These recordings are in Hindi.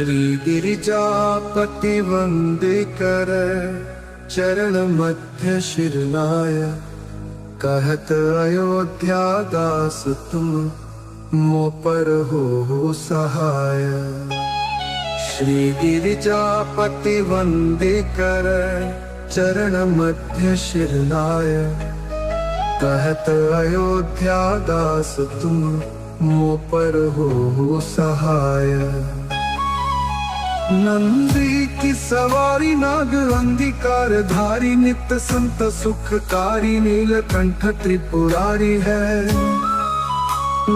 श्री गिरिजापति वंदे कर चरण मध्य शिरनाय। कहत अयोध्या दास तुम मो पर हो सहाय। श्री गिरिजापति वंदे कर चरण मध्य शिरनाय। कहत अयोध्या दास तुम मो पर हो सहाय। नंदी की सवारी नाग अंधिकार धारी नित्य संत सुखकारी नीलकंठ त्रिपुरारी है।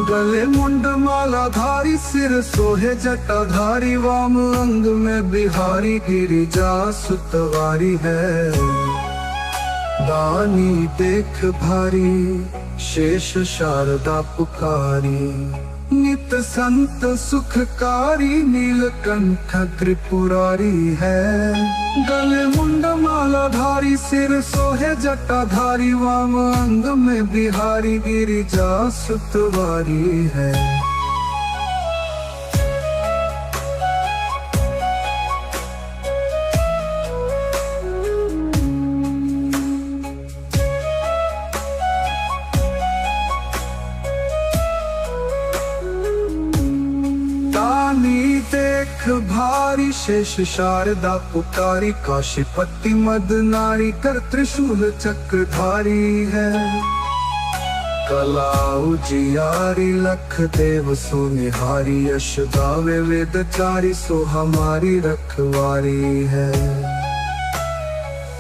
गले मुंड माला धारी सिर सोहे जटाधारी वाम अंग में बिहारी गिरिजा सुतवारी है। दानी देख भारी शेष शारदा पुकारी। नित संत सुखकारी नीलकंठ त्रिपुरारी है। गले मुंड माला धारी सिर सोहे जटाधारी वाम अंग में बिहारी गिरिजा सुतवारी है। देख भारी शेष शारदा पुकारी। काशीपति मद नारी कर त्रिशूल चक्रधारी है। कला उजियारी लख देव सुनिहारी। यश गावे वेद चारी सो हमारी रखवारी है।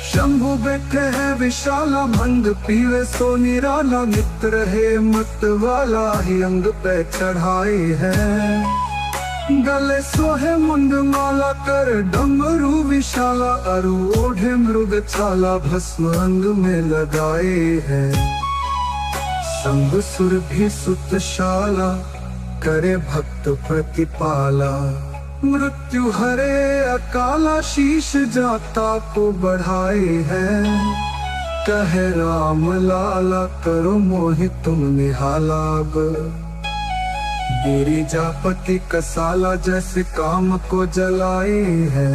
शंभु बैठे है विशाला भंग पीवे सो निराला। मित्र है मत वाला ही अंग पे चढ़ाए है। गले सोहे मुंड माला कर डमरू विशाला। अरु ओढ़े मृग छाला भस्म अंग में लगाए है। संग सुर भी सुतशाला करे भक्त प्रतिपाला। मृत्यु हरे अकाला शीश जाता को बढ़ाए है। कहे राम लाला करो मोहि तुम निहालाग। गिरिजापति कसाला जैसे काम को जलाए है।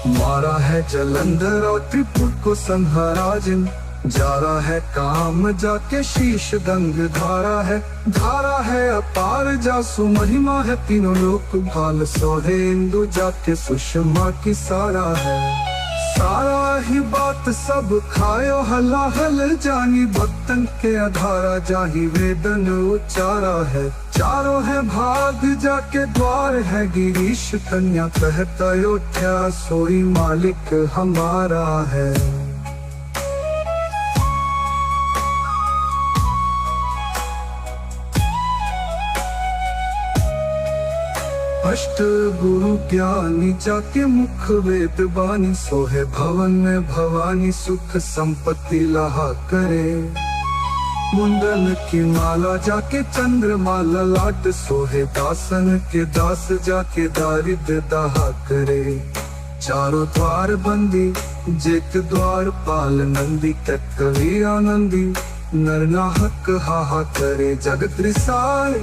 मारा है जलंधर और त्रिपुर को संहाराजिन। जा रहा है काम जाके शीश गंग धारा है। धारा है अपार जासु महिमा है। तीनों लोक भाल सोहे इंदु जाके सुषमा की सारा है। सारा ही बात सब खायो हला हल जानी। भक्तन के आधारा जाही वेदन उच्चारा है। चारों है भाग जाके द्वार है। गिरीश कन्या कहता अयोध्या सोई मालिक हमारा है। अष्ट गुरु ज्ञानी जाके मुख वेद बानी। सोहे भवन में भवानी सुख संपत्ति लाहा करे। मुंडन की माला जाके चंद्रमाला लाट। सोहे दासन के दास जाके दारिद्र दाहा करे। चारों द्वार बंदी जेक द्वार पाल नंदी। कवि आनंदी नरनाहक हाहा करे। जगत रिसाए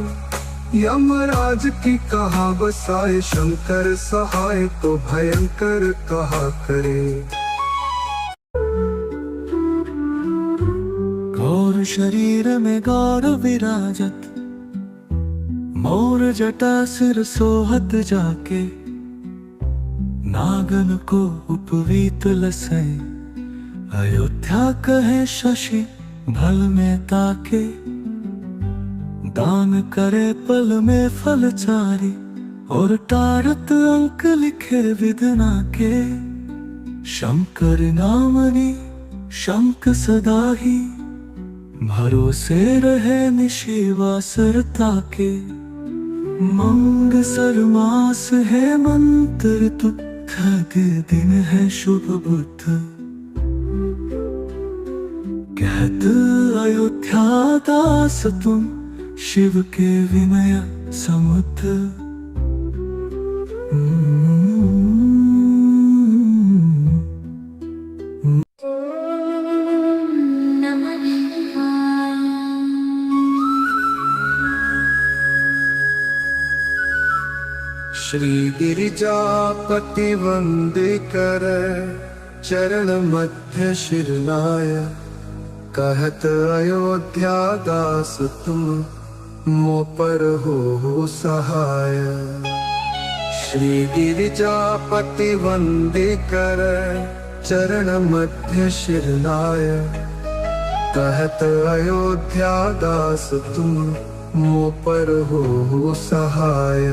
यमराज की कहा बसाए। शंकर सहाय तो भयंकर कहा करे। गौर शरीर में गौर विराजत। मोर जटा सिर सोहत जाके। नागन को उपवीत लसै। अयोध्या कहे शशि भल में ताके। दान करे पल में फल चारी। और तारत अंक लिखे विधना के। शंकर नामनी शंख सदा ही। भरोसे रहे निशिवासरता के। मंग सरमास है मंत्र तुथग दिन है शुभ बुद्ध। कहत अयोध्या दास तुम शिव के विनय समुद्र। श्री गिरिजापति वंदे कर चरण मध्य शिरनाय कहत अयोध्या दास तुम मो पर हो सहाय। श्री गिरिजापति वंदे कर चरण मध्य शिरनाय कहत अयोध्या दास तुम मो पर हो सहाय।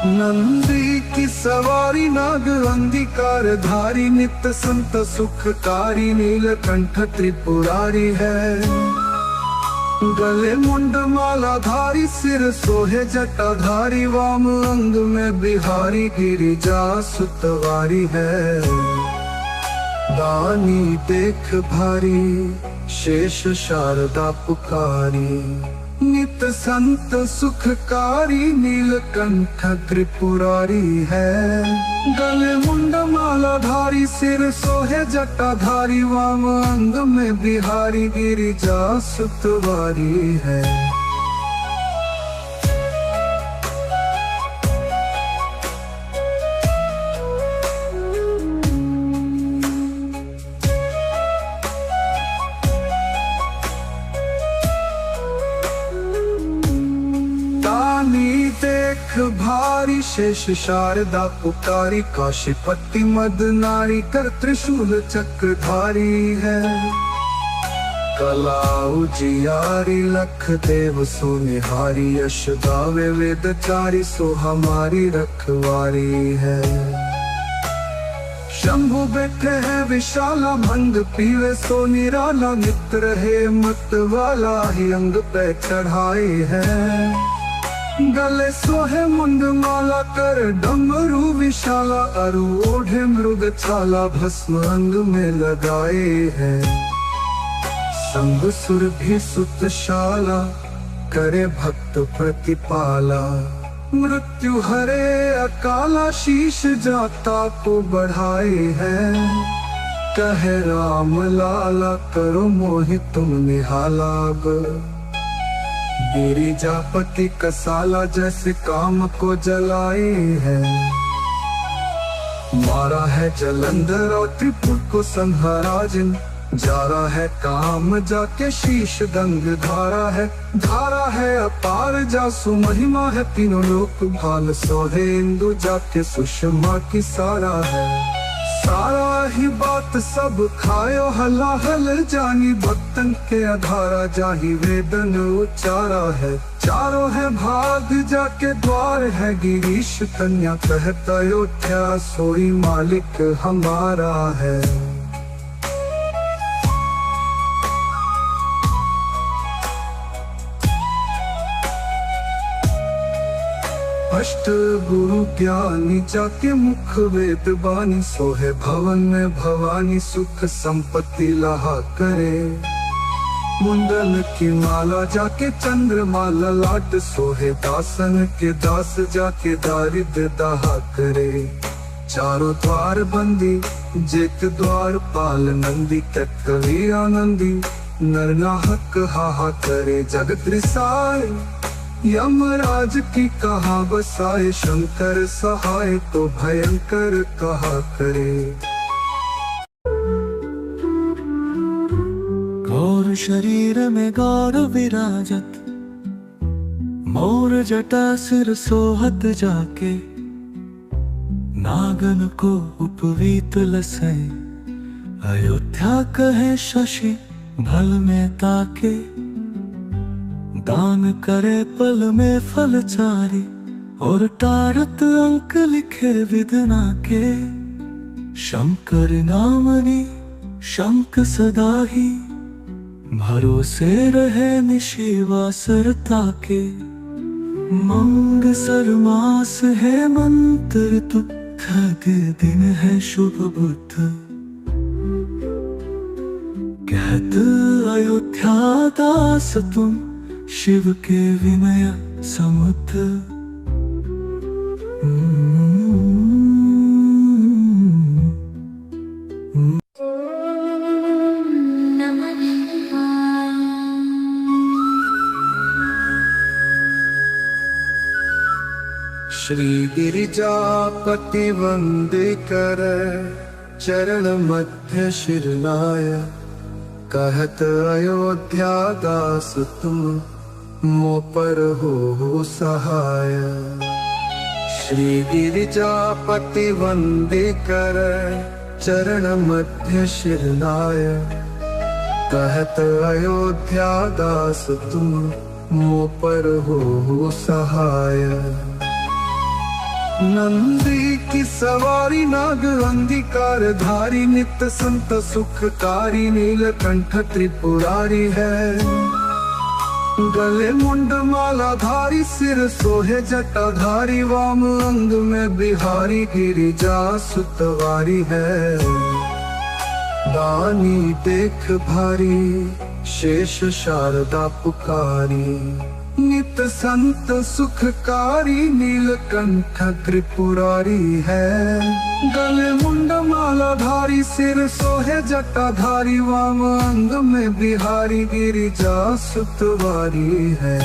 नंदी की सवारी नाग अंधिकार धारी नित्य संत सुखकारी नीलकंठ त्रिपुरारी है। गले मुंड माला धारी सिर सोहे जटाधारी वाम अंग में बिहारी गिरिजा सुतवारी है। दानी देख भारी शेष शारदा पुकारी नित संत सुखकारी नीलकंठ त्रिपुरारी है। गले मुंड माला धारी सिर सोहे जटाधारी वाम अंग में बिहारी गिरिजा सुतवारी है। देख भारी शेष शारदा पुकारी काशीपति मद नारी कर त्रिशूल चक्रधारी है। कला उजियारी लख देव सुनिहारी यश गावे वेद चारी सो हमारी रखवारी है। शंभु बैठे है विशाला भंग पीवे सो निराला नित रहे मत वाला ही अंग पे चढ़ाए है। गले सोहे मुंड माला कर डमरू विशाला अरु ओढ़े मृग छाला भस्म अंग में लगाए है। संग सुर भी सुतशाला करे भक्त प्रतिपाला मृत्यु हरे अकाला शीश जाता को बढ़ाए है। कहे राम लाला करो मोहि तुम निहालाग गिरिजापति कसाला जैसे काम को जलाए है। मारा है जलंधर और त्रिपुर को संहाराजन जा रहा है काम जाके शीश गंग धारा है अपार जासु महिमा है तीनों लोक भाल सोहे इंदु जाके सुषमा की सारा है। सारा ही बात सब खायो हला हल जानी भक्तन के आधारा जाही वेदन उचारा है। चारों है भाग जाके द्वार है गिरीश कन्या कहता अयोध्या सोई मालिक हमारा है। अष्ट गुरु ज्ञानी जाके मुख वेद बानी सोहे भवन में भवानी सुख संपत्ति लाहा करे। मुंडन की माला जाके चंद्रमा ललाट सोहे दासन के दास जाके दारिद्र दाहा करे। चारों द्वार बंदी जेक द्वार पाल नंदी कवि आनंदी नरनाहक हाहा करे। जगत रिसाए यमराज की कहा बसाए शंकर सहाय तो भयंकर कहा करे। गौर शरीर में गौर विराजत मोर जटा सिर सोहत जाके नागन को उपवीत लसै अयोध्या कहे शशि भल में ताके। दान करे पल में फल चारी और टारत अंक लिखे विधना के। शंकर नामनी शंख सदा ही भरोसे रहे निशिवा सरता के। मंग सरमास है मंत्र तुथग दिन है शुभ बुद्ध कहत अयोध्या दास तुम शिव के विनय समुद्र। श्री गिरिजापति वंदे कर चरण मध्य शिरनाय कहत अयोध्या दास तुम मो पर हो सहाय। श्री गिरिजापति वंदे कर चरण मध्य शिरनाय कहत अयोध्या दास तुम मो पर हो सहाय। नंदी की सवारी नाग अंधिकार धारी नित्य संत सुखकारी नीलकंठ त्रिपुरारी है। गले मुंड माला धारी सिर सोहे जटाधारी वाम अंग में बिहारी गिरिजा सुतवारी है। दानी देख भारी शेष शारदा पुकारी नित संत सुखकारी नीलकंठ त्रिपुरारी है। गले मुंड माला धारी सिर सोहे जटाधारी वाम अंग में बिहारी गिरिजा सुतवारी है।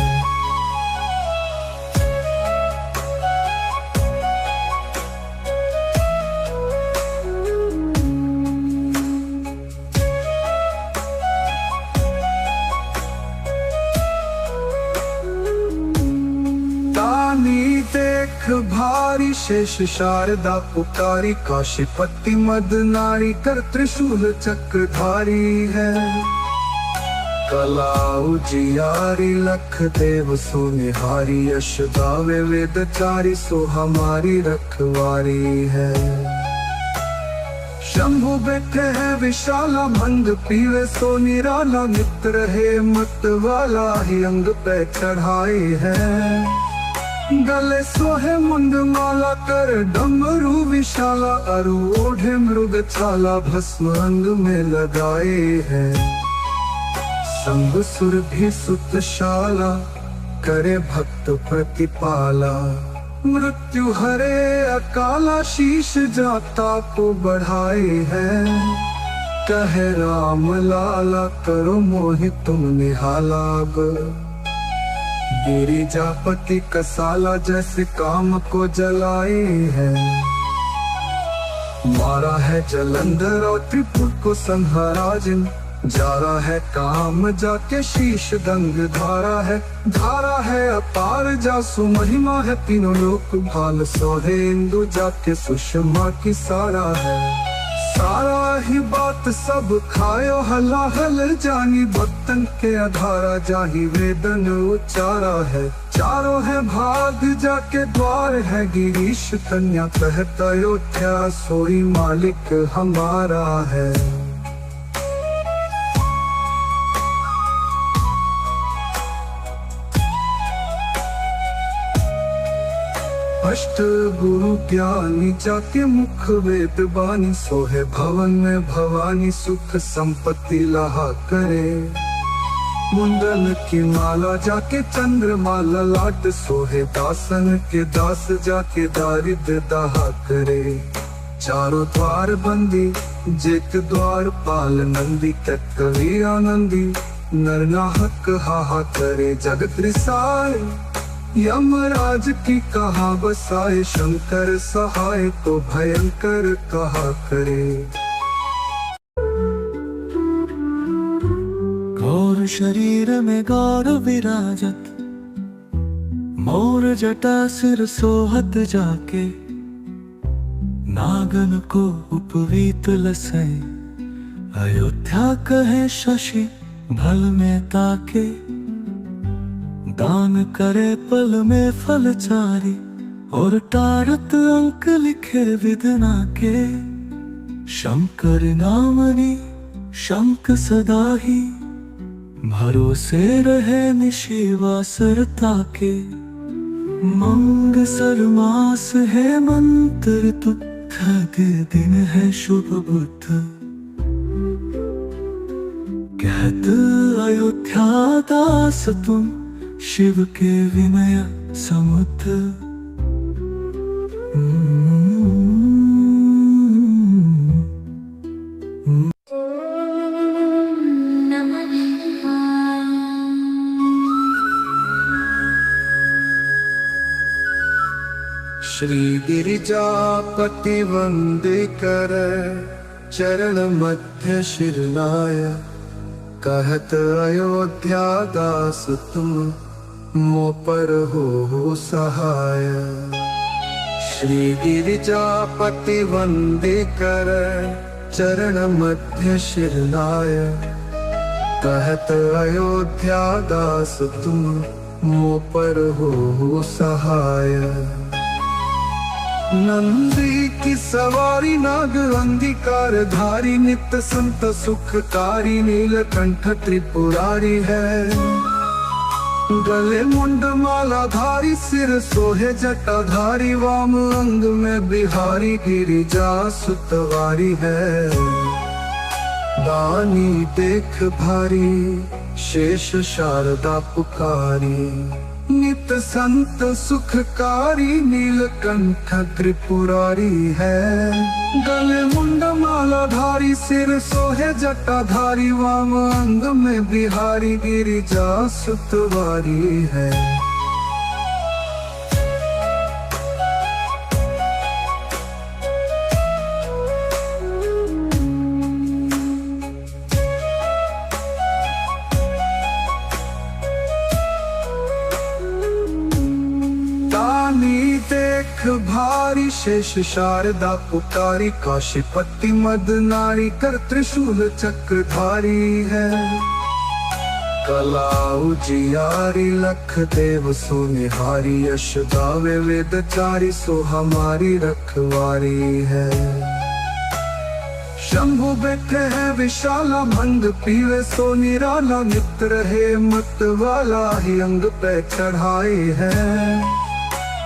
देख भारी शेष शारदा पुकारी काशीपति मद नारी कर त्रिशूल चक्रधारी है। कला उजियारी लख देव सुनिहारी यश गावे वेद चारी सो हमारी रखवारी है। शंभु बैठे है विशाला भंग पीवे सो निराला नित्य रहे मत वाला ही अंग पे चढ़ाए है। गले सोहे मुंड माला कर डमरू विशाला अरु ओढ़े मृग छाला भस्म अंग में लगाए हैं। संग सुर भी सुतशाला करे भक्त प्रतिपाला मृत्यु हरे अकाला शीश जाता को बढ़ाए हैं। कहे राम लाला करो मोहि तुम निहाला गिरिजापति कसाला जैसे काम को जलाए है। मारा है जलंधर और त्रिपुर को संहाराजिन जारा है काम जाके शीश दंग धारा है अपार जासु महिमा है तीनों लोक भाल सोहे इंदु जाके सुषमा की सारा है। सारा ही बात सब खायो हला हल जानी भक्तन के आधारा जाही वेदन उच्चारा है। चारों है भाग जाके द्वार है गिरीश कन्या कहत अयोध्या सोई मालिक हमारा है। अष्ट गुरु ज्ञानी जाके मुख वेद बानी सोहे भवन में भवानी सुख संपत्ति लहा करे। मुंडन की माला जाके चंद्रमाला लाट सोहे दासन के दास जाके दारिद्र दहा करे। चारों द्वार बंदी जेक द्वार पाल नंदी तक कवि आनंदी नरनाहक हाहा करे जगत रिसाए। यमराज की कहा बसाए शंकर सहाय तो भयंकर कहा करे। गौर शरीर में गौर विराजत मोर जटा सिर सोहत जाके नागन को उपवीत लसै। अयोध्या कहे शशि भल में ताके दान करे पल में फल चारी और टारत अंक लिखे विधना के। शंकर नामनी शंख सदा ही भरोसे रहे निशिवासरता के। मंग सरमास है मंत्र तुत्थग दिन है शुभ बुद्ध कहत अयोध्या दास तुम शिव के विनय समुद्र। श्री गिरिजापति वंदे कर चरण मध्य शिरनाय, कहत अयोध्या दास तुम मो पर हो सहाय। श्री गिरिजापति वंदे कर चरण मध्य शिरनाय, कहत अयोध्या दास तुम मो पर हो सहाय। नंदी की सवारी नाग अंधिकार धारी, नित्य संत सुखकारी नीलकंठ त्रिपुरारी है। गले मुंड माला धारी, सिर सोहे जटाधारी, वाम अंग में बिहारी गिरिजा सुतवारी है। दानी देख भारी शेष शारदा पुकारी, नित संत सुखकारी नीलकंठ त्रिपुरारी है। गले मुंड माला धारी, सिर सोहे जटाधारी, वाम अंग में बिहारी गिरिजा सुतवारी है। देख भारी शेष शारदा पुकारी, काशीपति मद नारी कर त्रिशूल चक्रधारी है। कला उजियारी लख देव सुनिहारी, यश गावे वेद चारी, सो हमारी रखवारी है। शंभु बैठे है विशाला, भंग पीवे सो निराला, मित्र है मत वाला ही अंग पे चढ़ाए है।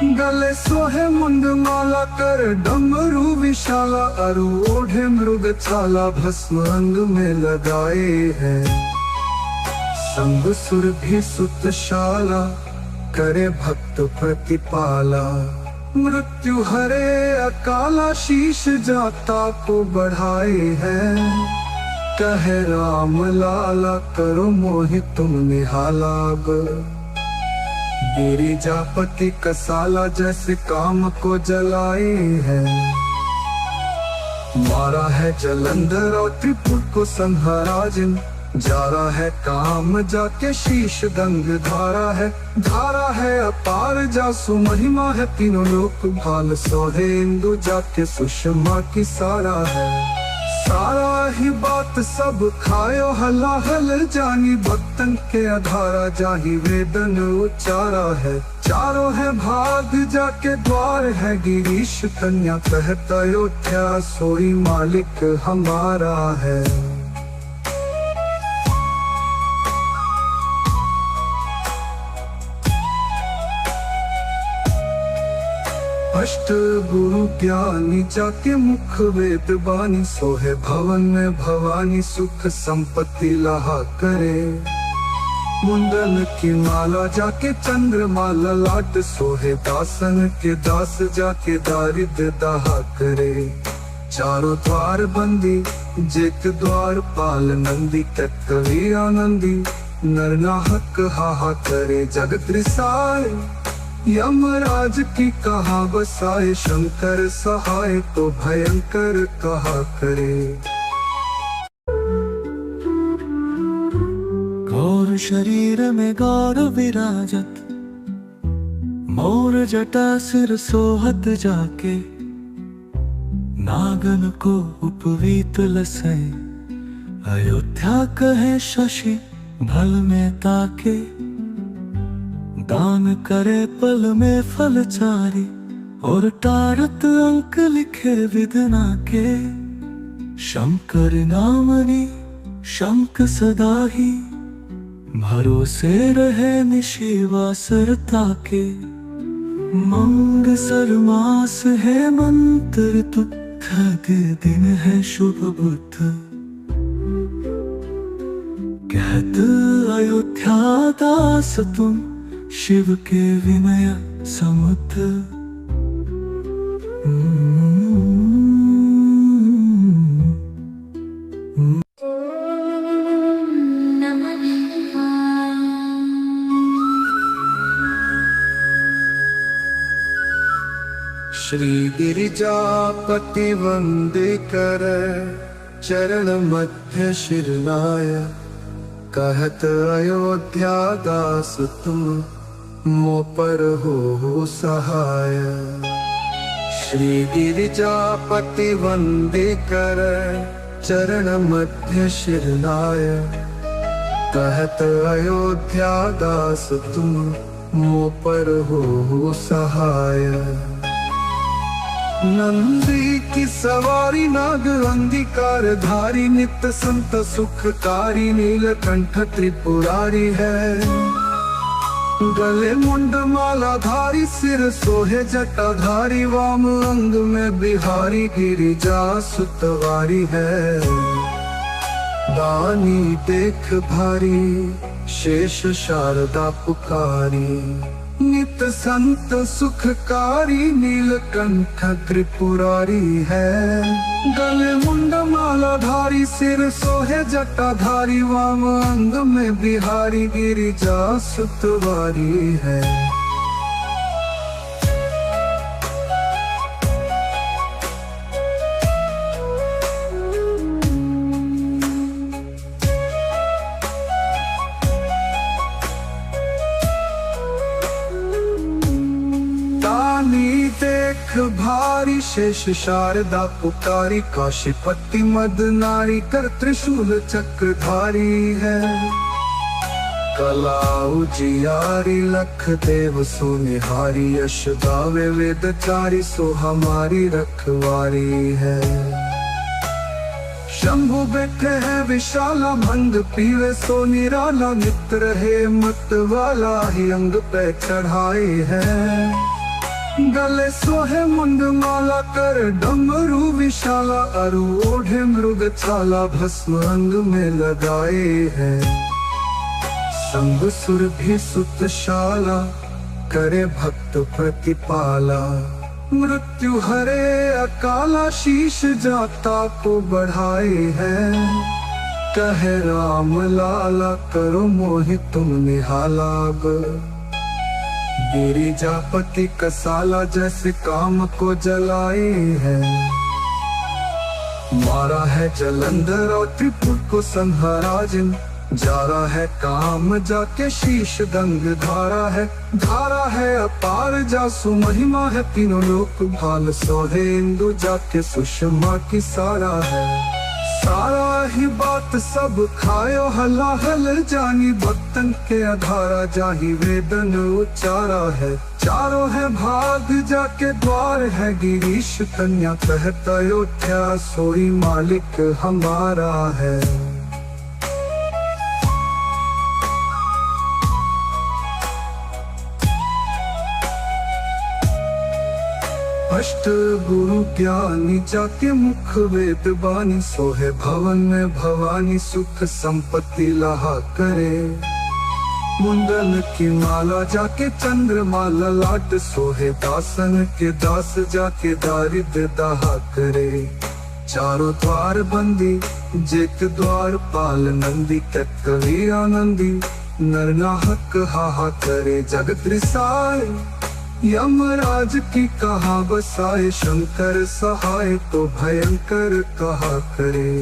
गले सोहे मुंड माला कर डमरू विशाला, अरु ओढ़े मृग छाला, भस्म अंग में लगाए है। संग सुर भी सुतशाला, करे भक्त प्रतिपाला, मृत्यु हरे अकाला, शीश जाता को बढ़ाए है। कहे राम लाला करो मोहि तुम निहालाग, गिरिजापति कसाला जैसे काम को जलाए है। मारा है जलंधर और त्रिपुर को संहराजिन, जा रहा है काम जाके शीश दंग धारा है अपार जासु महिमा है। तीनों लोक भाल सोहे इंदु जाके सुषमा की सारा है। सारा ही बात सब खायो हलाहल जानी, भक्तन के अधारा जाही वेदन उचारा है। चारों है भाग जाके द्वार है, गिरीश कन्या कहता अयोध्या सोई मालिक हमारा है। अष्ट गुरु ज्ञानी जाके मुख वेद बानी, सोहे भवन में भवानी सुख संपत्ति लाहा करे। मुंडन की माला जाके चंद्रमाला लाट, सोहे दासन के दास जाके दारिद्र दाहा करे। चारों द्वार बंदी जेक द्वार पाल नंदी, तक कवि आनंदी नरनाहक हाहा करे। जगत रिसाए यमराज की कहा बसाए, शंकर सहाय तो भयंकर कहा करे। गौर शरीर में गौर विराजत, मोर जटा सिर सोहत जाके। नागन को उपवीत लसै, अयोध्या कहे शशि भल में ताके। दान करे पल में फल चारी, और टारत अंक लिखे विधना के। शंकर नामनी शंख सदा ही, भरोसे रहे निशिवासरता के। मंग सरमास है मंत्र तुथ, दिन है शुभ बुध। कहत अयोध्या दास तुम, शिव के विनय समुद्र। श्री गिरिजापति वंदे कर चरण मध्य शिरनाय, कहत अयोध्या दास तुम मो पर हो सहाय। श्री गिरिजापति वंदे कर चरण मध्य शिरनाय, कहत अयोध्या दास तुम मो पर हो सहाय। नंदी की सवारी नाग अंधिकार धारी, नित्य संत सुखकारी नीलकंठ त्रिपुरारी है। गले मुंड माला धारी सिर सोहे जटाधारी, वाम अंग में बिहारी गिरिजा सुतवारी है। दानी देख भारी शेष शारदा पुकारी, नित संत सुखकारी नीलकंठ त्रिपुरारी है। गले मुंड माला धारी सिर सोहे जटाधारी, वाम अंग में बिहारी गिरिजा सुतवारी है। देख भारी शेष शारदा पुकारी, काशीपति मद नारी कर त्रिशूल चक्रधारी है। कला उजियारी लख देव सुनिहारी, यश गावे वेद चारी सो हमारी रखवारी है। शंभु बैठे है विशाला, भंग पीवे सो निराला, नित रहे मत वाला ही अंग पे चढ़ाए है। गले सोहे मुंड माला कर डमरू विशाला, अरु ओढ़े मृग छाला भस्म अंग में लगाए है। संग सुर भी सुतशाला, करे भक्त प्रतिपाला, मृत्यु हरे अकाला शीश जाता को बढ़ाए है। कहे राम लाला करो मोहि तुम निहालाग, गिरिजापति कसाला जैसे काम को जलाए है। मारा है जलंधर और त्रिपुर को संहाराजिन, जा रहा है काम जाके शीश दंग धारा है। धारा है अपार जासु महिमा है, तीनों लोक भाल सोहे इंदु जाके सुषमा की सारा है। सारा ही बात सब खायो हलाहल जानी, भक्तन के आधारा जाही वेदन उच्चारा है। चारों है भाग जाके द्वार है, गिरीश कन्या कहत अयोध्या सोई मालिक हमारा है। अष्ट गुरु ज्ञानी जाके मुख वेद बानी, सोहे भवन में भवानी सुख संपत्ति लाहा करे। मुंडन की माला जाके चंद्रमा ललाट, सोहे दासन के दास जाके दारिद्र दाहा करे। चारों द्वार बंदी जेक द्वार पाल नंदी, कवि आनंदी नरनाहक हाहा करे। जगत रिसाए यमराज की कहा बसाए, शंकर सहाय तो भयंकर कहा करे।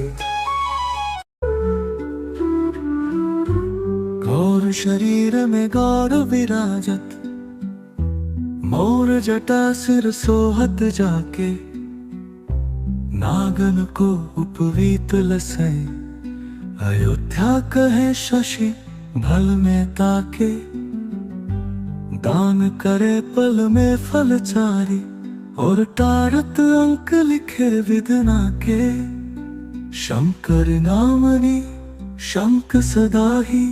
गौर शरीर में गौर विराजत, मोर जटा सिर सोहत जाके। नागन को उपवीत लसै, अयोध्या कहे शशि भल में ताके। दान करे पल में फल चारी, और टारत अंक लिखे विधना के। शंकर नामनी शंख सदा ही,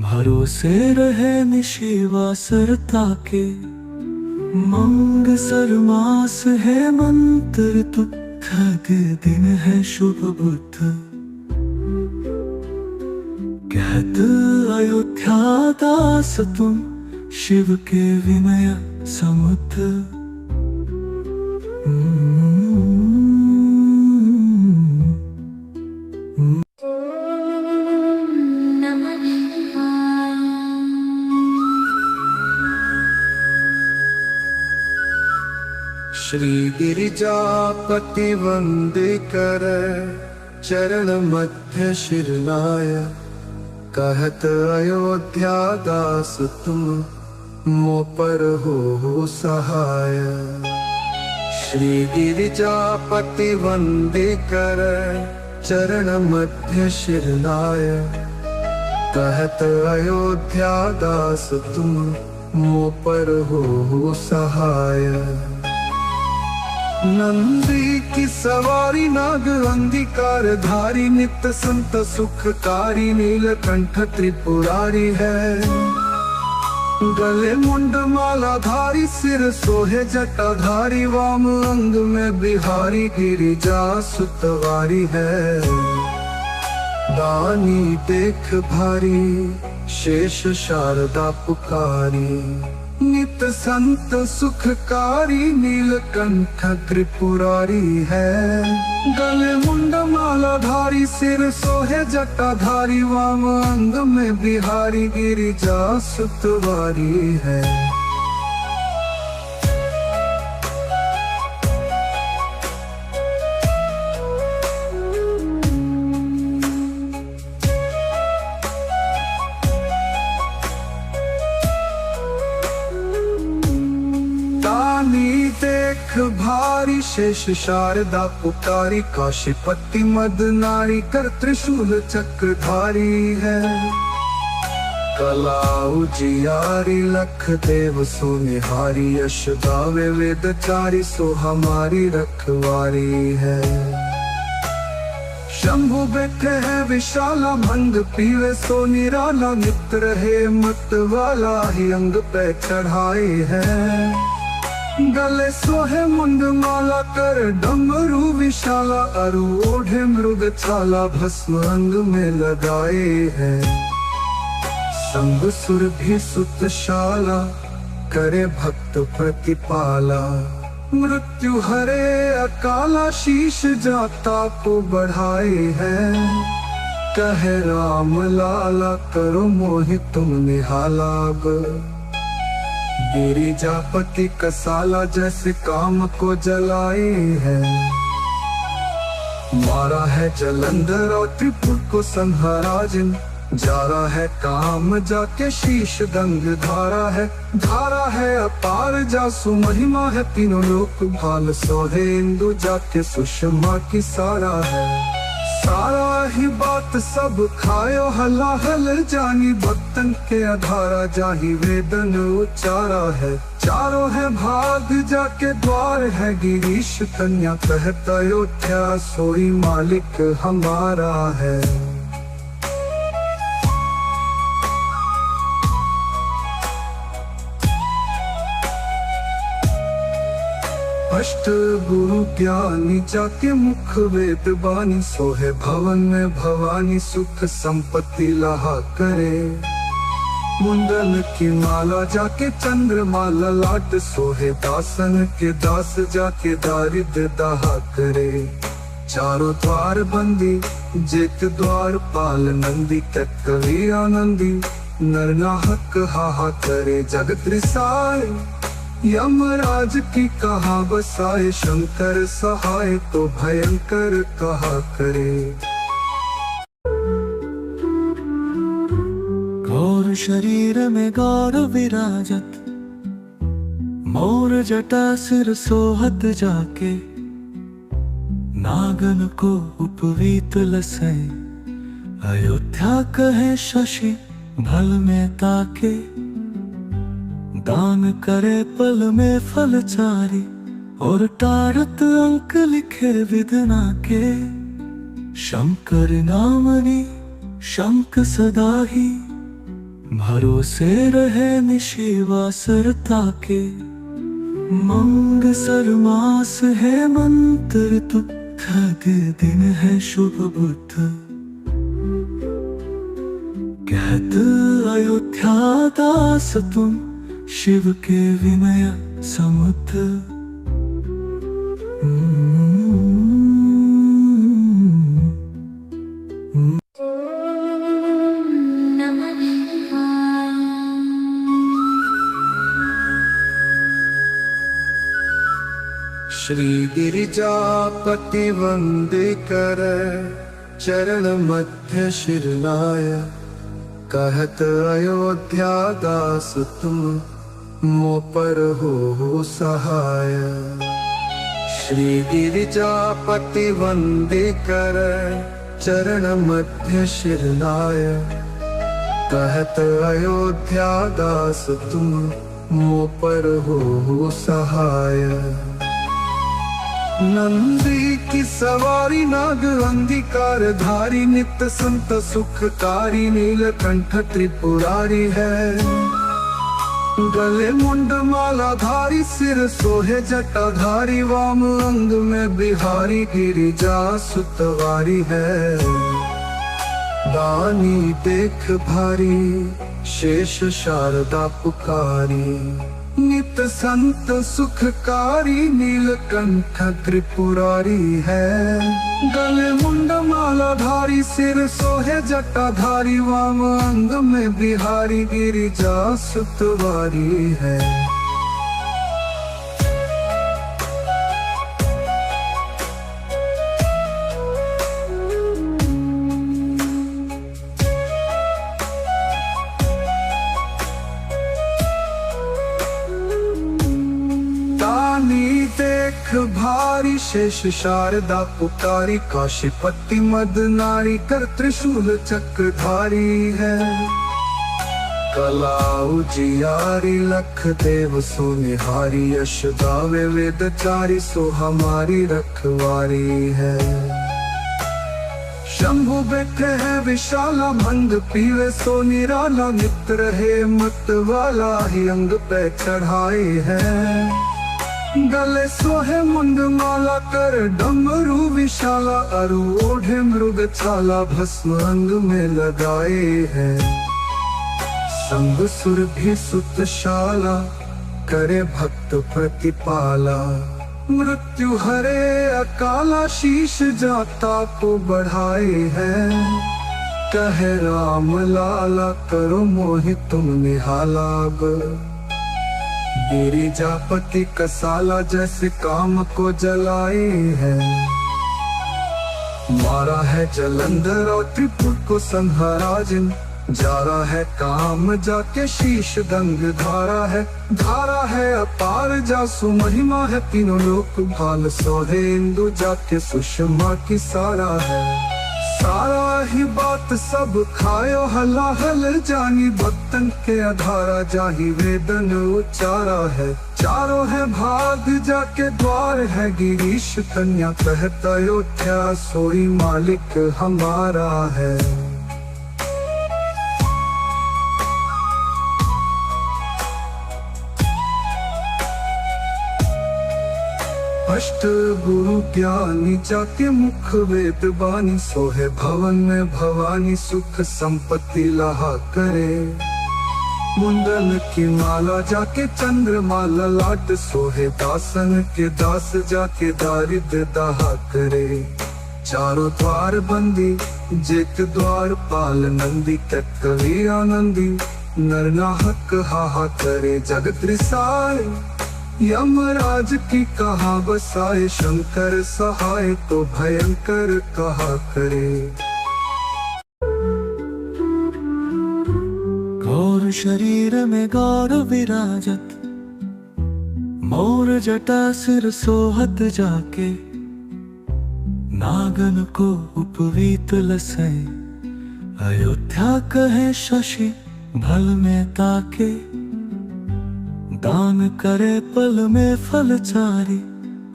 भरोसे रहे निशिवासरता के। मंग सरमास है मंत्र तुथग, दिन है शुभ बुद्ध। कहत अयोध्या दास तुम शिव के विनय समुद्र। श्री गिरिजापति वंदे कर चरण मध्य शिरनाय कहत अयोध्या दास तुम मो पर हो सहाय। श्री गिरिजापति वंदे कर चरण मध्य शिरनाय कहत अयोध्या दास तुम मो पर हो सहाय। नंदी की सवारी नाग अंगिकार धारी नित्य संत सुखकारी नीलकंठ त्रिपुरारी है। गले मुंड माला धारी सिर सोहे जटाधारी वाम अंग में बिहारी गिरिजा सुतवारी है। दानी देख भारी शेष शारदा पुकारी नित संत सुखकारी नीलकंठ त्रिपुरारी है। गले मुंड माला धारी सिर सोहे जटाधारी वाम अंग में बिहारी गिरिजा सुतवारी है। देख भारी शेष शारदा पुकारी काशीपति मद नारी कर त्रिशूल चक्रधारी है। कला उजियारी लख देव सुनिहारी यश गावे वेद चारी सो हमारी रखवारी है। शंभु बैठे है विशाला भंग पीवे सो निराला नित्य रहे मत वाला ही अंग पे चढ़ाए है। गले सोहे मुंड माला कर डमरू विशाला अरु ओढ़े मृग छाला भस्म अंग में लगाए हैं। संग सुर भी सुतशाला करे भक्त प्रतिपाला मृत्यु हरे अकाला शीश जाता को बढ़ाए हैं। कहे राम लाला करो मोहि तुम निहालाग गिरिजापति कसाला जैसे काम को जलाए है। मारा है जलंधर और त्रिपुर को संहाराजिन जारा है काम जाके शीश गंग धारा है अपार जासु महिमा है तीनों लोक भाल सोहे इंदु जाके सुषमा की सारा है। सारा ही बात सब खायो हला हल जानी भक्तन के आधारा जाही वेदन उच्चारा है। चारों है भाग जाके द्वार है गिरीश कन्या कहत अयोध्या सोई मालिक हमारा है। अष्ट गुरु ज्ञानी जाके मुख वेद बानी सोहे भवन में भवानी सुख संपत्ति लहा करे। मुंडन की माला जाके चंद्रमाला लाट सोहे दासन के दास जाके दारिद्र दाहा करे। चारों द्वार बंदी जेत द्वार पाल नंदी तक कवि आनंदी नरनाहक हाहा करे। जगत रिसाए यमराज की कहा बसाए शंकर सहाय तो भयंकर कहा करे। गौर शरीर में गौर विराजत मोर जटा सिर सोहत जाके नागन को उपवीत लसै। अयोध्या कहे शशि भल में ताके दान करे पल में फल चारी और टारत अंक लिखे विधना के। शंकर नामनी शंख सदा ही भरोसे रहे निशिवासरता के। मंग सरमास है मंत्र तुख दिन है शुभ बुद्ध कहत अयोध्या दास तुम शिव के विनय समुद्र। श्री गिरिजापति वंदे कर चरण मध्य शिरनाय, कहत अयोध्या दास तुम मो पर हो सहाय। श्री गिरिजापति वंदे कर चरण मध्य शिरनाय, कहत अयोध्या दास तुम मो पर हो सहाय। नंदी की सवारी नाग अंधिकार धारी, नित्य संत सुखकारी नीलकंठ त्रिपुरारी है। गले मुंड माला धारी, सिर सोहे जटाधारी, वाम अंग में बिहारी गिरिजा सुतवारी है। दानी देख भारी शेष शारदा पुकारी, नित संत सुखकारी नीलकंठ त्रिपुरारी है। गले मुंड माला धारी, सिर सोहे जटाधारी, वाम अंग में बिहारी गिरिजा सुतवारी है। देख भारी शेष शारदा पुकारी, काशीपति मद नारी कर त्रिशूल चक्रधारी है। कला उजियारी लख देव सुनिहारी, यश गावे वेद चारी, सो हमारी रखवारी है। शंभु बैठे है विशाला, भंग पीवे सो निराला, मित्र है मत वाला ही अंग पे चढ़ाए है। गले सोहे मुंड माला कर डमरू विशाला, अरु ओढ़े मृग छाला, भस्म अंग में लगाए है। संग सुर भी सुतशाला, करे भक्त प्रतिपाला, मृत्यु हरे अकाला, शीश जाता को बढ़ाए है। कहे राम लाला करो मोहि तुम निहाला, गिरिजापति कसाला जैसे काम को जलाए है। मारा है जलंधर और त्रिपुर को संहाराजिन, जा रहा है काम जाके शीश दंग धारा है अपार जासु महिमा है। तीनों लोक भाल सोहे इंदु जाके सुषमा की सारा है। सारा ही बात सब खायो हलाहल जानी, भक्तन के अधारा जाही वेदन उच्चारा है। चारों है भाग जाके द्वार है, गिरीश कन्या कहत अयोध्या सोई मालिक हमारा है। अष्ट गुरु ज्ञानी जाके मुख वेद बानी, सोहे भवन में भवानी सुख संपत्ति लाहा करे। मुंडन की माला जाके चंद्रमाला लाट, सोहे दासन के दास जाके दारिद्र दाहा करे। चारों द्वार बंदी जेक द्वार पाल नंदी, तक कवि आनंदी नरनाहक हाहा करे। जगत रिसाए यमराज की कहा बसाए, शंकर सहाय तो भयंकर कहा करे। गौर शरीर में गौर विराजत, मोर जटा सिर सोहत जाके। नागन को उपवीत लसै, अयोध्या कहे शशि भल में ताके। दान करे पल में फल चारी,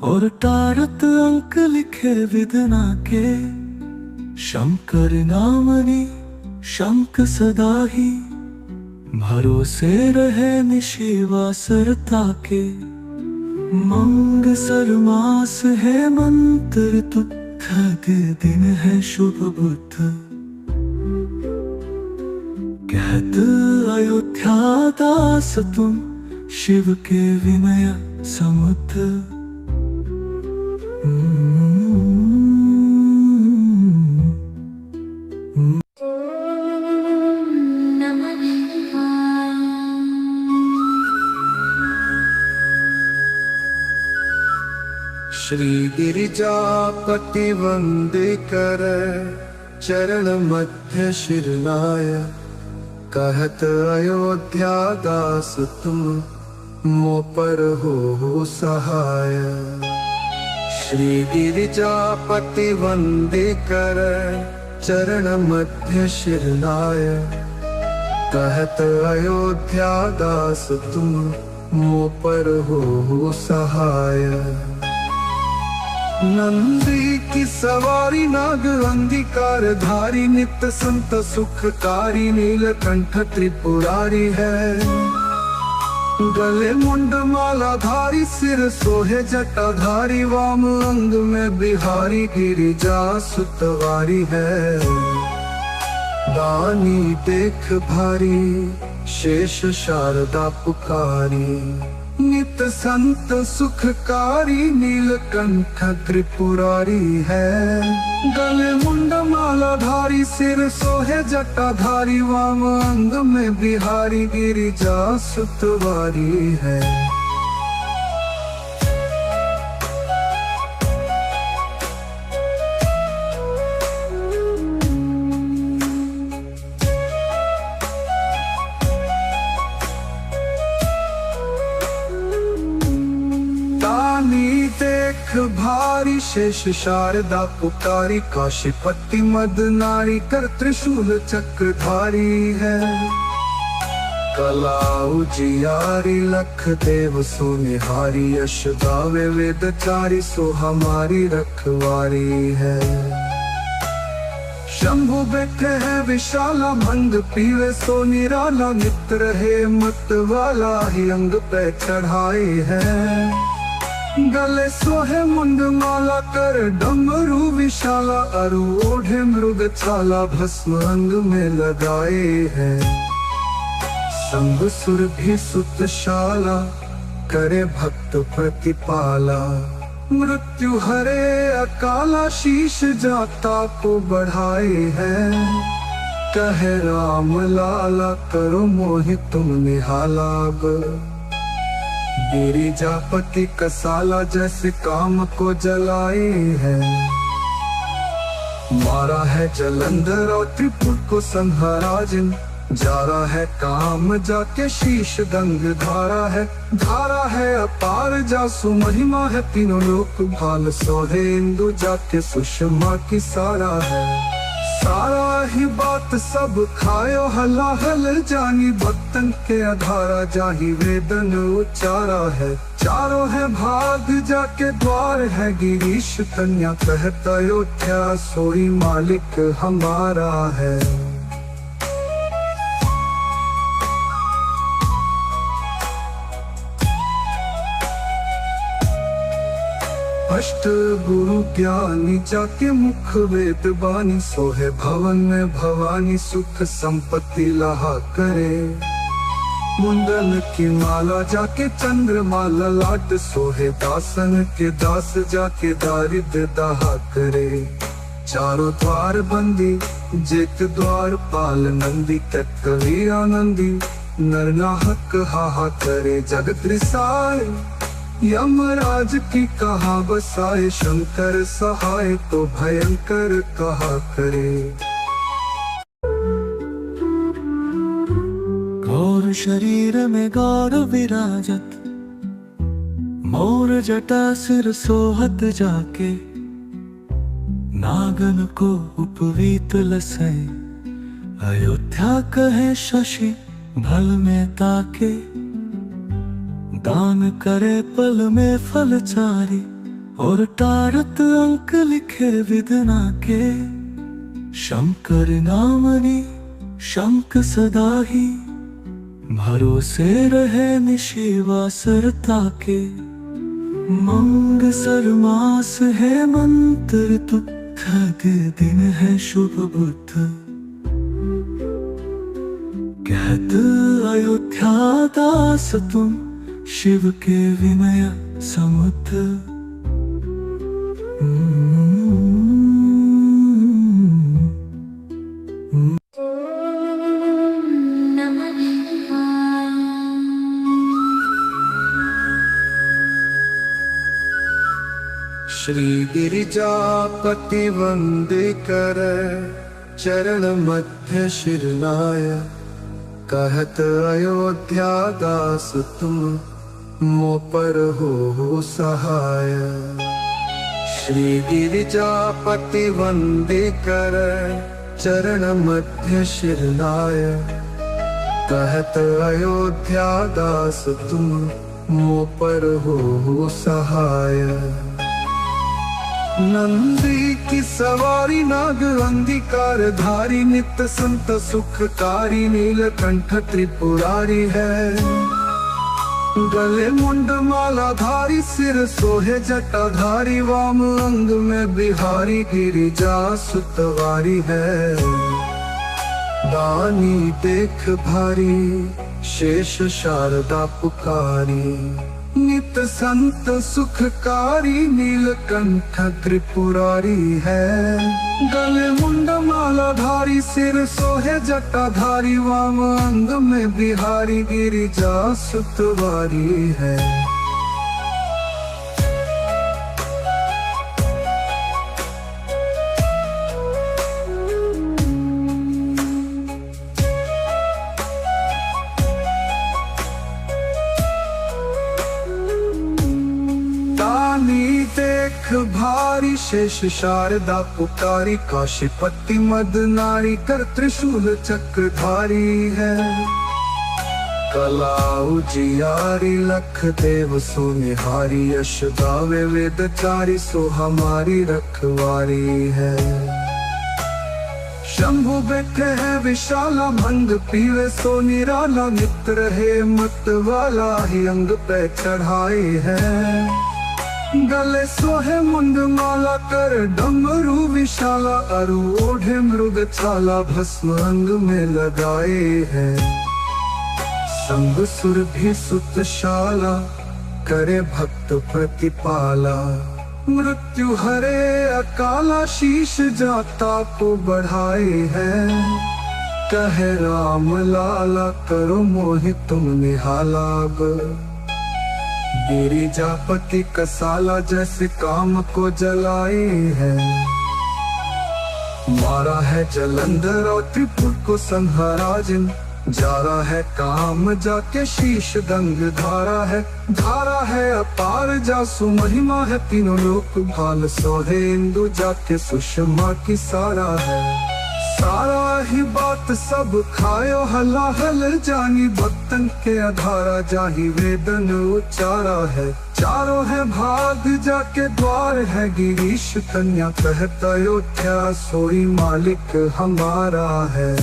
और टारत अंक लिखे विधना के। शंकर नामनी शंख सदा ही, भरोसे रहे निशिवासरता के। मंग सरमास है मंत्र तुथ, दिन है शुभ बुद्ध। कहत अयोध्या दास तुम शिव के विनय समुद्र। श्री गिरिजापति वंदे कर चरण मध्य शिरनाय कहत अयोध्या दास तुम मो पर हो सहाय। श्री गिरिजापति वंदे कर चरण मध्य शिरनाय कहत अयोध्या दास तुम मो पर हो सहाय। नंदी की सवारी नाग अंधिकार धारी नित्य संत सुखकारी नीलकंठ त्रिपुरारी है। गले मुंड माला धारी सिर सोहे जटाधारी वाम अंग में बिहारी गिरिजा सुतवारी है। दानी देख भारी शेष शारदा पुकारी नित संत सुखकारी नीलकंठ त्रिपुरारी है। गले मुंड माला धारी सिर सोहे जटाधारी वाम अंग में बिहारी गिरिजा सुतवारी है। देख भारी शेष शारदा पुकारी काशीपति मद नारी कर त्रिशूल चक्रधारी है। कला उजियारी लख देव सुनिहारी यश गावे वेद चारी सो हमारी रखवारी है। शंभु बैठे है विशाला भंग पीवे सो निराला नित रहे मत वाला ही अंग पे चढ़ाए है। गले सोहे मुंड माला कर डमरू विशाला अरु ओढ़े मृग छाला भस्म अंग में लगाए है। संग सुर भी सुतशाला करे भक्त प्रतिपाला मृत्यु हरे अकाला शीश जाता को बढ़ाए है। कहे राम लाला करो मोहि तुम निहालाग गिरिजापति कसाला जैसे काम को जलाए है। मारा है जलंधर और त्रिपुर को संहाराजिन जा रहा है काम जाके शीश गंग धारा है अपार जासु महिमा है तीनों लोक भाल सोहे इंदु जाके सुषमा की सारा है। सारा ही बात सब खायो हला हल जानी भक्तन के आधारा जाही वेदन उचारा है। चारों है भाग जाके द्वार है गिरीश कन्या कहता अयोध्या सोई मालिक हमारा है। अष्ट गुरु ज्ञानी जाके मुख वेद बानी सोहे भवन में भवानी सुख संपत्ति लहा करे। मुंडन की माला जाके चंद्रमा ललाट सोहे दासन के दास जाके दारिद्र दाहा करे। चारों द्वार बंदी जेत द्वार पाल नंदी तक कवि आनंदी नरनाहक हाहा करे। जगत रिसाए यमराज की कहा बसाए शंकर सहाय तो भयंकर कहा करे। गौर शरीर में गौर विराजत मोर जटा सिर सोहत जाके नागन को उपवीत लसै अयोध्या कहे शशि भल में ताके। दान करे पल में फल चारी और टारत अंक लिखे विदना के। शंकर नामनी शंख सदा ही भरोसे रहे निशिवा सरता के। मंग सरमास है मंत्र तुथग दिन है शुभ बुद्ध कहत अयोध्या दास तुम शिव के विनय समुद्र। श्री गिरिजापति वंदे कर चरण मध्य शिरनाय कहत अयोध्या दास तुम मो पर हो सहाय। श्री गिरिजापति वंदे कर चरण मध्य शिरनाय कहत अयोध्या दास तुम मो पर हो सहाय। नंदी की सवारी नाग अंधिकार धारी नित्य संत सुखकारी नीलकंठ त्रिपुरारी है। गले मुंड माला धारी सिर सोहे जटाधारी वाम अंग में बिहारी गिरिजा सुतवारी है। दानी देख भारी शेष शारदा पुकारी नित संत सुखकारी नीलकंठ त्रिपुरारी है। गले मुंड माला धारी सिर सोहे जटाधारी वाम अंग में बिहारी गिरिजा सुतवारी है। देख भारी शेष शारदा पुकारी काशीपति मद नारी कर त्रिशूल चक्रधारी है। कला उजियारी लख देव सुनिहारी यश गावे वेद चारी सो हमारी रखवारी है। शंभु बैठे है विशाला भंग पीवे सो निराला नित्य रहे मत वाला ही अंग पे चढ़ाए है। गले सोहे मुंड माला कर डमरू विशाला अरु ओढ़े मृग छाला भस्म अंग में लगाए हैं। संग सुर भी सुतशाला करे भक्त प्रतिपाला मृत्यु हरे अकाला शीश जाता को बढ़ाए हैं। कहे राम लाला करो मोहि तुम निहाला गिरिजापति कसाला जैसे काम को जलाए है। मारा है जलंधर और त्रिपुर को संहाराजिन जा रहा है काम जाके शीश गंग धारा है अपार जासु महिमा है तीनों लोक भाल सोहे इंदु जाके सुषमा की सारा है। सारा ही बात सब खायो हला हल जानी भक्तन के आधारा जाही वेदन उच्चारा है। चारों है भाग जाके द्वार है गिरीश कन्या कहत अयोध्या सोई मालिक हमारा है।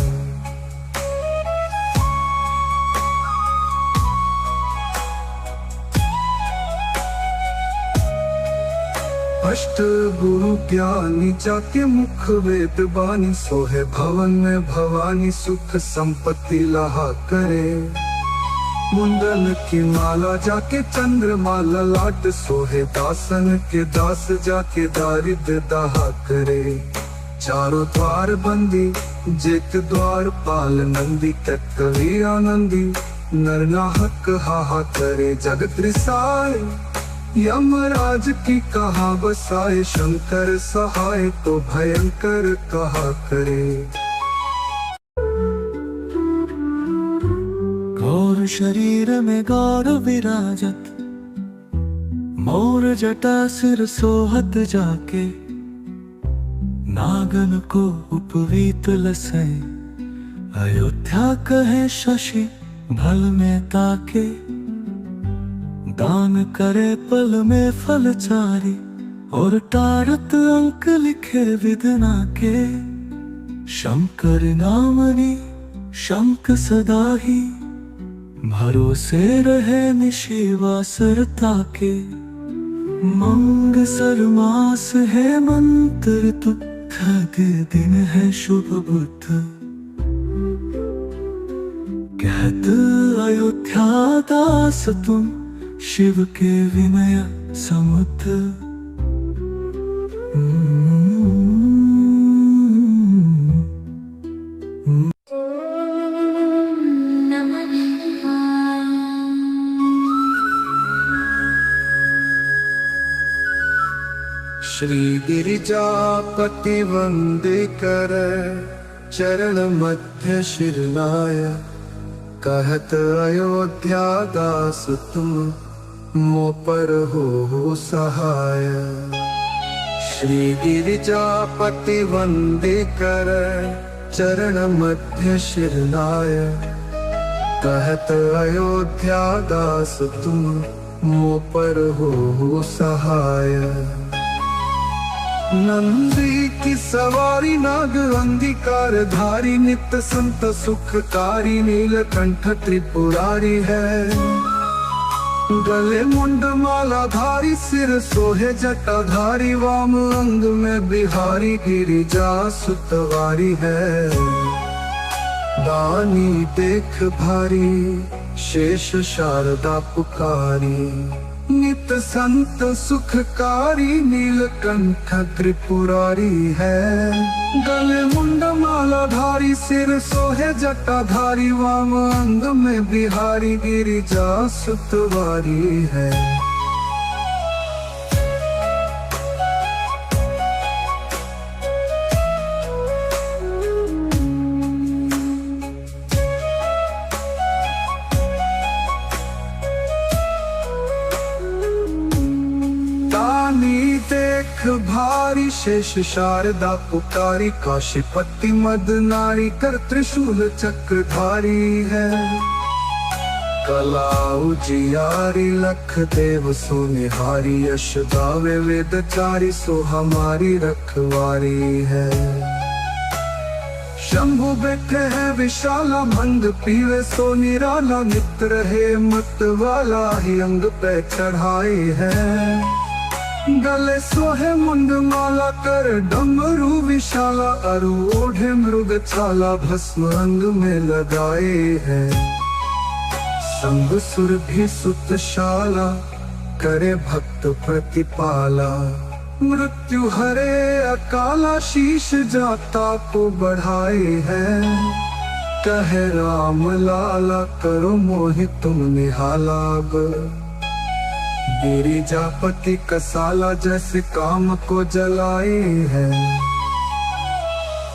अष्ट गुरु ज्ञानी जाके मुख वेद बानी सोहे भवन में भवानी सुख संपत्ति लहा करे। मुंडन की माला जाके चंद्रमाला लाट सोहे दासन के दास जाके दारिद्र दाहा करे। चारों द्वार बंदी जेक द्वार पाल नंदी तत्कवी आनंदी नरनाहक हाहा करे। जगत रिसाए यमराज की कहा बसाए शंकर सहाय तो भयंकर कहा करे। गौर शरीर में गौर विराजत मोर जटा सिर सोहत जाके नागन को उपवीत लसै। अयोध्या कहे शशि भल में ताके दान करे पल में फल चारी और टारत अंक लिखे विदना के। शंकर नामनी शंख सदा ही भरोसे रहे निशिवासरता के। मंग सरमास है मंत्र तु खग दिन है शुभ बुद्ध कहत अयोध्या दास तुम शिव के विनय समुद्र। श्री गिरिजापति वंदे कर चरण मध्य शिरनाय, कहत अयोध्या दास तुम मो पर हो सहाय। श्री गिरिजापति वंदे कर चरण मध्य शिरनाय, कहत अयोध्या दास तुम मो पर हो सहाय। नंदी की सवारी नाग अंधिकार धारी, नित्य संत सुखकारी नीलकंठ त्रिपुरारी है। गले मुंड माला धारी, सिर सोहे जटाधारी, वाम अंग में बिहारी गिरिजा सुतवारी है। दानी देख भारी शेष शारदा पुकारी, नित संत सुखकारी नीलकंठ त्रिपुरारी है। गले मुंड माला धारी, सिर सोहे जटाधारी, वाम अंग में बिहारी गिरिजा सुतवारी है। देख भारी शेष शारदा पुकारी, काशीपति मद नारी कर त्रिशूल चक्रधारी है। कला उजियारी लख देव सुनिहारी, यश गावे वेद चारी, सो हमारी रखवारी है। शंभु बैठे है विशाला, भंग पीवे सो निराला, मित्र है मत वाला ही अंग पे चढ़ाई है। गले सोहे मुंड माला कर डमरू विशाला, अरु ओढ़े मृग छाला, भस्म अंग में लगाए है। संग सुर भी सुतशाला, करे भक्त प्रतिपाला, मृत्यु हरे अकाला, शीश जाता को बढ़ाए है। कहे राम लाला करो मोहि तुम निहाला, गिरिजापति कसाला जैसे काम को जलाए है।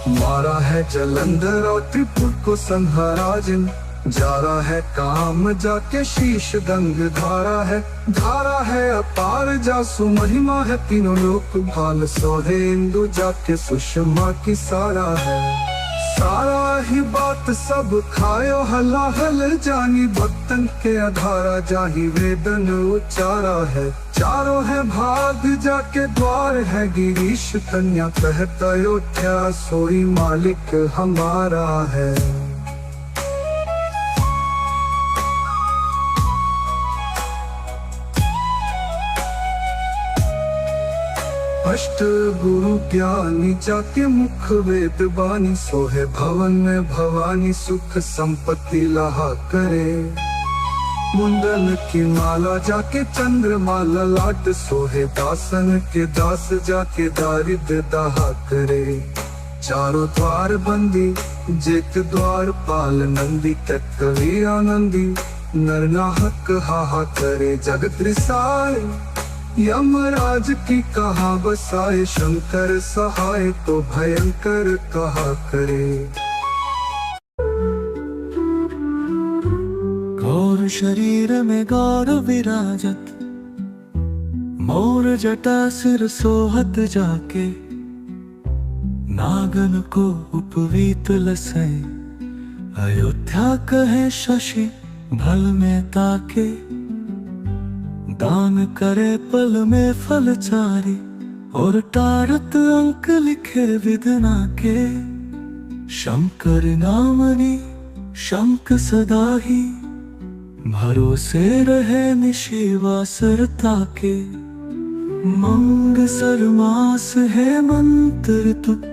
मारा है जलंधर और त्रिपुर को संहाराजिन, जा रहा है काम जाके शीश गंग धारा है अपार जासु महिमा है। तीनों लोक भाल सोहे इंदु जाके सुषमा की सारा है। सारा ही बात सब खायो हलाहल जानी, भक्तन के अधारा जाही वेदन उचारा है। चारों है भाग जाके द्वार है, गिरीश कन्या कहता अयोध्या सोई मालिक हमारा है। अष्ट गुरु ज्ञानी जाके मुख वेद बानी, सोहे भवन में भवानी सुख संपत्ति लाहा करे। मुंडन की माला जाके चंद्रमाला लाट, सोहे दासन के दास जाके दारिद्र दाहा करे। चारों द्वार बंदी जेत द्वार पाल नंदी, तक कवि आनंदी नरनाहक हाहा करे। जगत रिसाए यमराज की कहा बसाए, शंकर सहाय तो भयंकर कहा करे। गौर शरीर में गौर विराजत, मोर जटा सिर सोहत जाके। नागन को उपवीत लसै, अयोध्या कहे शशि भल में ताके। दान करे पल में फल चारी, और टारत अंक लिखे विधना के। शंकर नामनी शंख सदा ही, भरोसे रहे निशिवासरता के। मंग सरमास है मंत्र तुथ,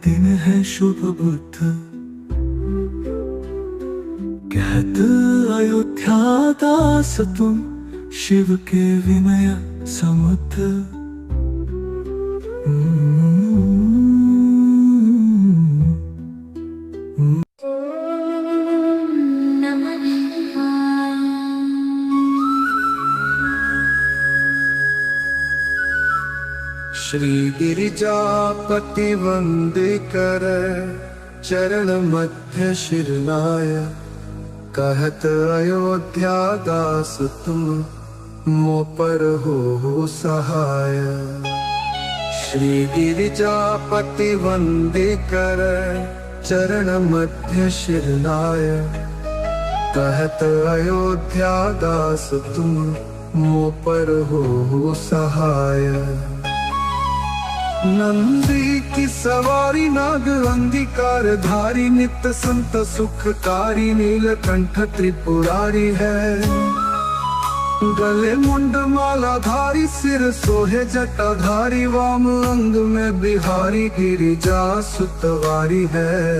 दिन है शुभ बुद्ध। कहत अयोध्या दास तुम शिव के विनय समुद्र। श्री गिरिजापति वंदे कर चरण मध्य शिरनाय कहत अयोध्या दास तुम मो पर हो सहाय। श्री गिरिजापति वंदे कर चरण मध्य शिरनाय कहत अयोध्या दास तुम मो पर हो सहाय। नंदी की सवारी नाग अंधिकार धारी नित्य संत सुखकारी नीलकंठ त्रिपुरारी है। गले मुंड माला धारी सिर सोहे जटाधारी वाम अंग में बिहारी गिरिजा सुतवारी है।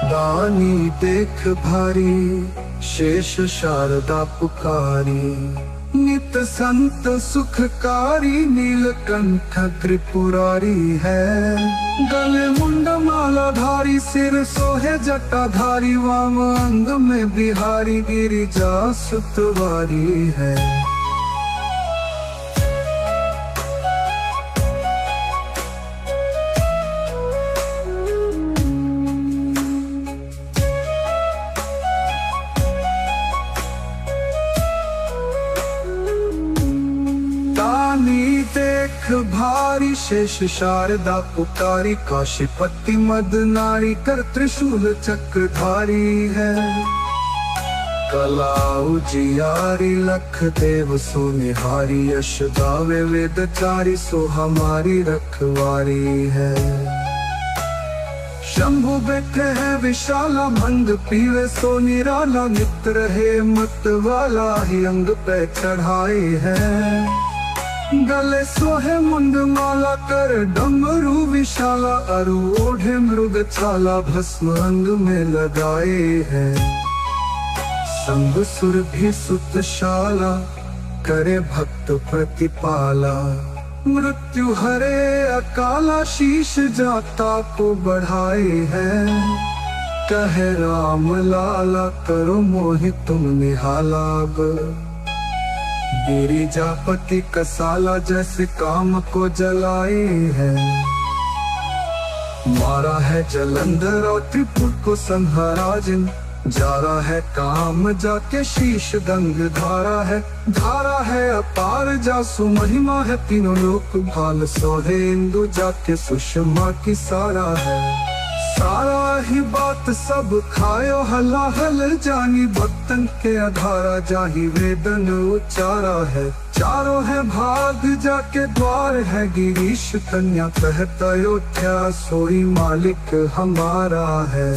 दानी देख भारी शेष शारदा पुकारी नित संत सुखकारी नीलकंठ त्रिपुरारी है। गले मुंड माला धारी सिर सोहे जटाधारी वाम अंग में बिहारी गिरिजा सुतवारी है। देख भारी शेष शारदा पुकारी काशीपति मद नारी कर त्रिशूल चक्रधारी है। कलाऊ जियारी लख देव सुनिहारी यश गावे वेद चारी सो हमारी रखवारी है। शंभु बैठे है विशाला भंग पीवे सो निराला नित रहे मत वाला ही अंग पे चढ़ाए है। गले सोहे मुंड माला कर डमरू विशाला अरु ओढ़े मृग छाला भस्म अंग में लगाए है। संग सुर भी सुतशाला करे भक्त प्रतिपाला मृत्यु हरे अकाला शीश जाता को बढ़ाए है। कहे राम लाला करो मोहि तुम निहालाब गिरिजापति कसाला जैसे काम को जलाए है। मारा है जलंधर और त्रिपुर को संहाराजिन जारा है काम जाके शीश गंग धारा है अपार जासु महिमा है तीनों लोक भाल सोहे इंदु जाके सुषमा की सारा है। सारा ही बात सब खायो हला हल जानी भक्तन के आधारा जाही वेदन उचारा है। चारों है भाग जाके द्वार है गिरीश कन्या कहत अयोध्या सोई मालिक हमारा है।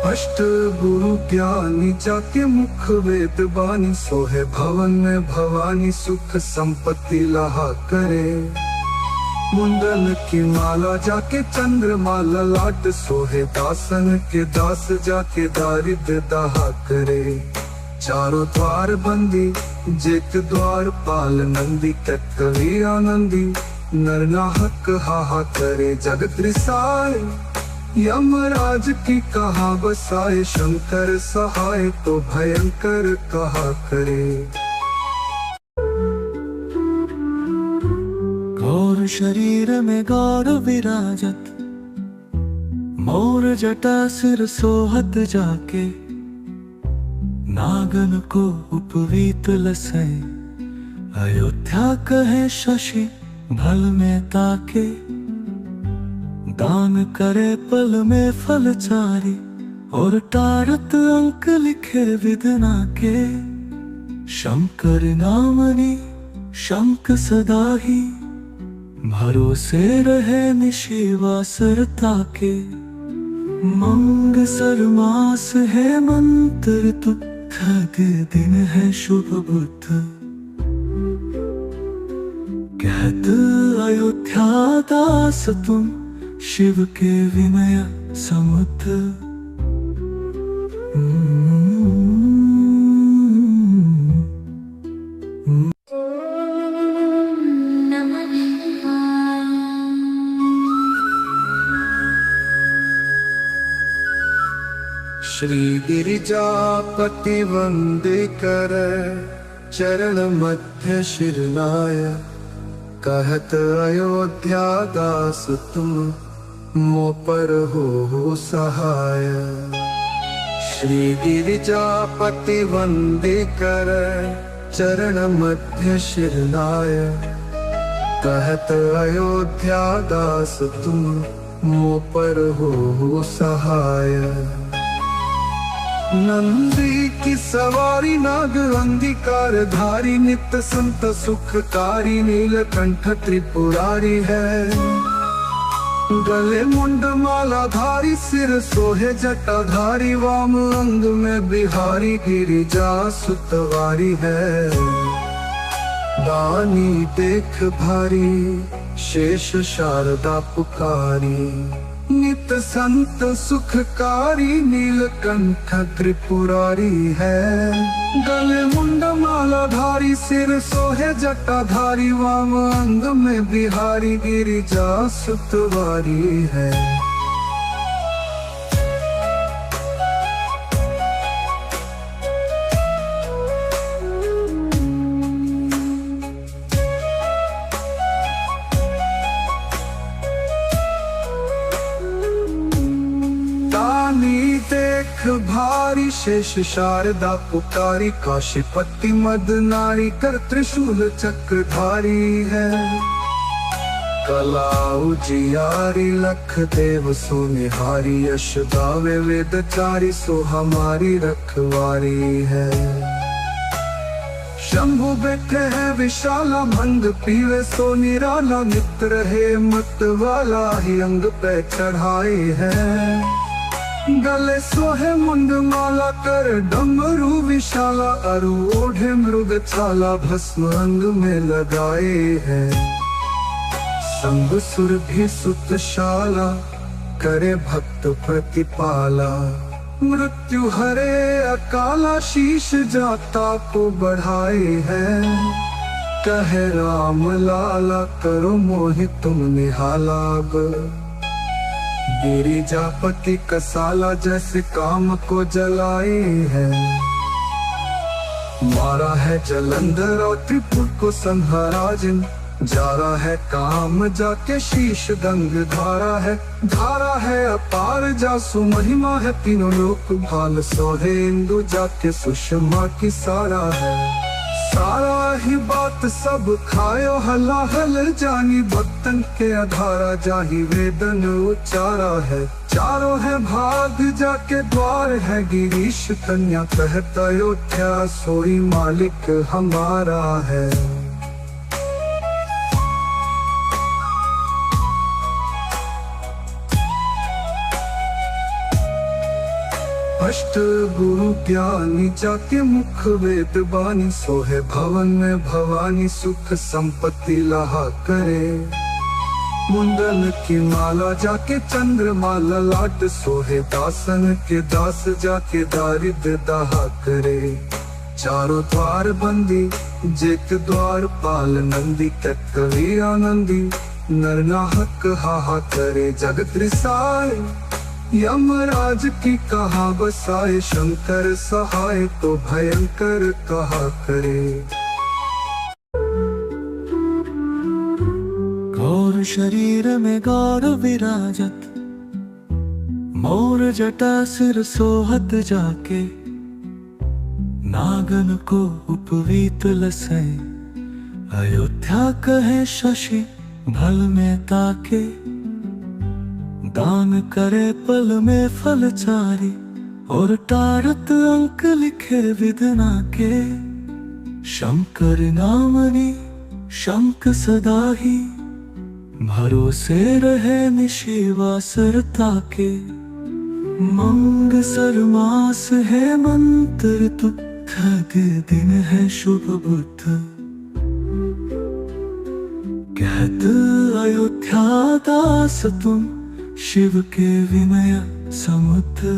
अष्ट गुरु ज्ञानी जाके मुख वेद बानी सोहे भवन में भवानी सुख संपत्ति लाहा करे। मुंडन की माला जाके चंद्रमा ललाट सोहे दासन के दास जाके दारिद्र दाहा करे। चारों द्वार बंदी जेक द्वार पाल नंदी कवि आनंदी नरनाहक हाहा करे। जगत रिसाए यमराज की कहा बसाए शंकर सहाय तो भयंकर कहा करे। गौर शरीर में गौर विराजत मोर जटा सिर सोहत जाके नागन को उपवीत लसै अयोध्या कहे शशि भल में ताके। दान करे पल में फल चारी और टारत अंक लिखे विधना के। शंकर नामनी शंख सदा ही भरोसे रहे निशिवासरता के। मंग सरमास है मंत्र तुथग दिन है शुभ बुद्ध कहत अयोध्या दास तुम शिव के विनय समुद्र। श्री गिरिजापति वंदे कर चरण मध्य शिरनाय, कहत अयोध्या दास तुम मो पर हो सहाय। श्री गिरिजापति वंदे कर चरण मध्य शिरनाय, कहत अयोध्या दास तुम मो पर हो सहाय। नंदी की सवारी नाग अंधिकार धारी, नित्य संत सुखकारी नीलकंठ त्रिपुरारी है। गले मुंड माला धारी, सिर सोहे जटाधारी, वाम अंग में बिहारी गिरिजा सुतवारी है। दानी देख भारी शेष शारदा पुकारी, नित संत सुखकारी नीलकंठ त्रिपुरारी है। गले मुंड माला धारी, सिर सोहे जटाधारी, वाम अंग में बिहारी गिरिजा सुतवारी है। देख भारी शेष शारदा पुकारी, काशीपति मद नारी कर त्रिशूल चक्रधारी है। कला उजियारी लख देव सुनिहारी, यश गावे वेद चारी, सो हमारी रखवारी है। शंभु बैठे है विशाला, भंग पीवे सो निराला, नित्य रहे मत वाला, ही अंग पे चढ़ाए है। गले सोहे मुंड माला कर डमरू विशाला, अरु ओढ़े मृग छाला, भस्म अंग में लगाए हैं। संग सुर भी सुतशाला, करे भक्त प्रतिपाला, मृत्यु हरे अकाला, शीश जाता को बढ़ाए हैं। कहे राम लाला करो मोहि तुम निहालाग, गिरिजापति कसाला जैसे काम को जलाए है। मारा है जलंधर और त्रिपुर को संहाराजन, जा रहा है काम जाके शीश गंग धारा है अपार जासु महिमा है। तीनों लोक भाल सोहे इंदु जाके सुषमा की सारा है। सारा ही बात सब खायो हला हल जानी, भक्तन के आधारा जाही वेदन उच्चारा है। चारों है भाग जाके द्वार है, गिरीश कन्या कहत अयोध्या सोई मालिक हमारा है। अष्ट गुरु ज्ञानी जाके मुख वेद बानी, सोहे भवन में भवानी सुख संपत्ति लहा करे। मुंडन की माला जाके चंद्रमाला लाट, सोहे दासन के दास जाके दारिद्र दहा करे। चारों द्वार बंदी जेक द्वार पाल नंदी, कवि आनंदी नरनाहक हाहा करे। जगत रिसाए यमराज की कहा बसाए, शंकर सहाय तो भयंकर कहा करे। गौर शरीर में गौर विराजत, मोर जटा सिर सोहत जाके। नागन को उपवीत लसै, अयोध्या कहे शशि भल में ताके। दान करे पल में फल चारी, और टारत अंक लिखे विधना के। शंकर नामनी शंख सदा ही, भरोसे रहे निशिवासरता के। मंग सरमास है मंत्र तु, खग दिन है शुभ बुद्ध। कहत अयोध्या दास तुम, शिव के विनय समुद्र।